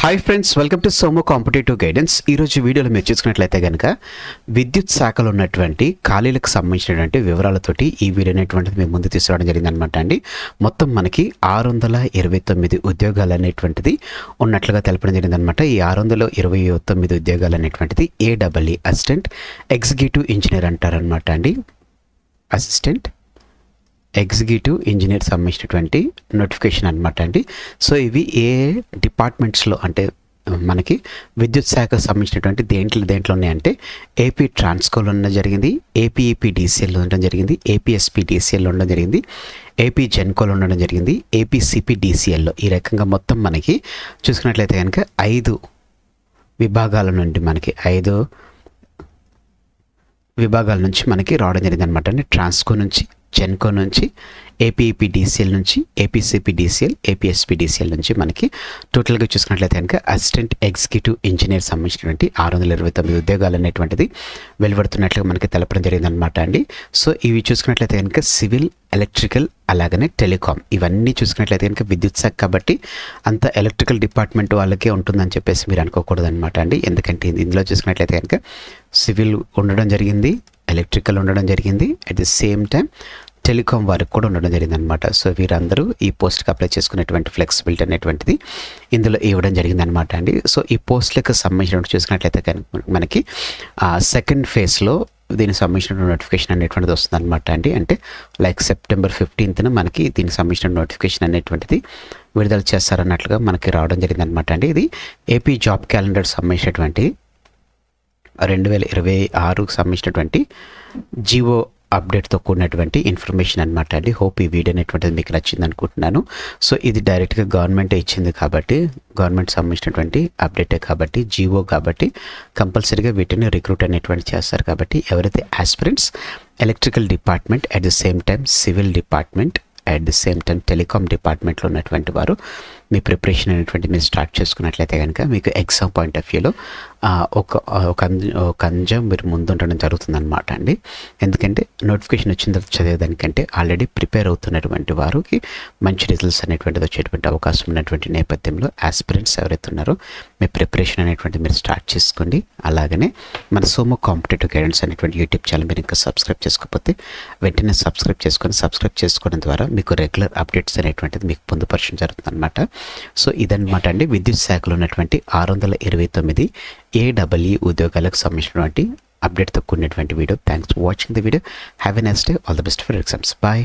Hi friends, welcome to సోమో competitive guidance. ఈరోజు వీడియోలో మీరు చూసుకున్నట్లయితే కనుక విద్యుత్ శాఖలో ఉన్నటువంటి ఖాళీలకు సంబంధించినటువంటి వివరాలతోటి ఈ వీడియో అనేటువంటిది మేము ముందు తీసుకురావడం జరిగింది అనమాట అండి. మొత్తం మనకి 629 ఉద్యోగాలు అనేటువంటిది ఉన్నట్లుగా తెలపడం జరిగింది అనమాట. ఈ 629 ఉద్యోగాలు అనేటువంటిది ఏడబ్ల్యూ అసిస్టెంట్ ఎగ్జిక్యూటివ్ ఇంజనీర్ అంటారనమాట అండి. అసిస్టెంట్ ఎగ్జిక్యూటివ్ ఇంజనీర్ సంబంధించినటువంటి నోటిఫికేషన్ అనమాట అండి. సో ఇవి ఏ డిపార్ట్మెంట్స్లో అంటే మనకి విద్యుత్ శాఖకు సంబంధించినటువంటి దేంట్లో ఉన్నాయంటే ఏపీ ట్రాన్స్కోలో ఉండడం జరిగింది, ఏపీఈపీడీసీఎల్లో ఉండడం జరిగింది, ఏపీఎస్పీడీసీఎల్లో ఉండడం జరిగింది, ఏపీ జెన్కోలో ఉండడం జరిగింది, ఏపీసీపీడీసీఎల్లో. ఈ రకంగా మొత్తం మనకి చూసుకున్నట్లయితే కనుక 5 విభాగాల నుండి మనకి 5 విభాగాల నుంచి మనకి రావడం జరిగింది అనమాట అండి. ట్రాన్స్కో నుంచి, జెన్కో నుంచి, ఏపీఈపీడీసీఎల్ నుంచి, ఏపీసీపీడీసీఎల్, ఏపీఎస్పీడీసీఎల్ నుంచి మనకి టోటల్గా చూసుకున్నట్లయితే కనుక అసిస్టెంట్ ఎగ్జిక్యూటివ్ ఇంజనీర్ సంబంధించినటువంటి 629 ఉద్యోగాలు అనేటువంటిది వెలువడుతున్నట్లుగా మనకి తెలపడం జరిగింది అనమాట అండి. సో ఇవి చూసుకున్నట్లయితే కనుక సివిల్, ఎలక్ట్రికల్, అలాగనే టెలికాం ఇవన్నీ చూసుకున్నట్లయితే కనుక విద్యుత్ శాఖ కాబట్టి అంత ఎలక్ట్రికల్ డిపార్ట్మెంట్ వాళ్ళకే ఉంటుందని చెప్పేసి మీరు అనుకోకూడదు అనమాట అండి. ఎందుకంటే ఇందులో చూసుకున్నట్లయితే కనుక సివిల్ ఉండడం జరిగింది, ఎలక్ట్రికల్ ఉండడం జరిగింది, at the same time telecom వారికి కూడా ఉండడం జరిగింది అనమాట. సో వీరందరూ ఈ పోస్ట్కి అప్లై చేసుకునేటువంటి ఫ్లెక్సిబిలిటీ అనేటువంటిది ఇందులో ఇవ్వడం జరిగింది అనమాట అండి. సో ఈ పోస్టులకు సంబంధించినటువంటి చూసుకున్నట్లయితే మనకి సెకండ్ ఫేజ్లో దీనికి సంబంధించిన నోటిఫికేషన్ అనేటువంటిది వస్తుంది అనమాట అండి. అంటే లైక్ సెప్టెంబర్ 15న మనకి దీనికి సంబంధించిన నోటిఫికేషన్ అనేటువంటిది విడుదల చేస్తారన్నట్లుగా మనకి రావడం జరిగింది అనమాట అండి. ఇది ఏపీ జాబ్ క్యాలెండర్ సంబంధించినటువంటి 2026కు సంబంధించినటువంటి జివో అప్డేట్తో కూడినటువంటి ఇన్ఫర్మేషన్ అనమాట అండి. హోప్ ఈ వీడియో అనేటువంటిది మీకు నచ్చింది అనుకుంటున్నాను. సో ఇది డైరెక్ట్గా గవర్నమెంటే ఇచ్చింది కాబట్టి, గవర్నమెంట్ సంబంధించినటువంటి అప్డేటే కాబట్టి, జివో కాబట్టి కంపల్సరీగా వీటిని రిక్రూట్ అనేటువంటి చేస్తారు. కాబట్టి ఎవరైతే aspirants electrical department, at the same time civil department, at the same time telecom డిపార్ట్మెంట్లో ఉన్నటువంటి వారు మీ ప్రిపరేషన్ అనేటువంటి మీరు స్టార్ట్ చేసుకున్నట్లయితే కనుక మీకు ఎగ్జామ్ పాయింట్ ఆఫ్ వ్యూలో ఒక అంజం మీరు ముందు ఉండడం జరుగుతుందన్నమాట అండి. ఎందుకంటే నోటిఫికేషన్ వచ్చిన తర్వాత చదివేదానికంటే ఆల్రెడీ ప్రిపేర్ అవుతున్నటువంటి వారికి మంచి రిజల్ట్స్ అనేటువంటిది వచ్చేటువంటి అవకాశం ఉన్నటువంటి నేపథ్యంలో ఆస్పిరెంట్స్ ఎవరైతే ఉన్నారో మీ ప్రిపరేషన్ అనేటువంటి మీరు స్టార్ట్ చేసుకోండి. అలాగనే మన సోమో కాంపిటేటివ్ గైడెన్స్ అనేటువంటి యూట్యూబ్ ఛానల్ మీరు ఇంకా సబ్స్క్రైబ్ చేసుకోకపోతే వెంటనే సబ్స్క్రైబ్ చేసుకోవడం ద్వారా మీకు రెగ్యులర్ అప్డేట్స్ అనేటువంటిది మీకు పొందుపరచడం జరుగుతుందన్నమాట. సో ఇదన్నమాట అండి విద్యుత్ శాఖలో ఉన్నటువంటి 629 ఏడబ్ల్యూ ఉద్యోగాలకు సంబంధించినటువంటి అప్డేట్తో కూడినటువంటి video. Thanks for watching the video. Have a nice day. All the best for exams. Bye.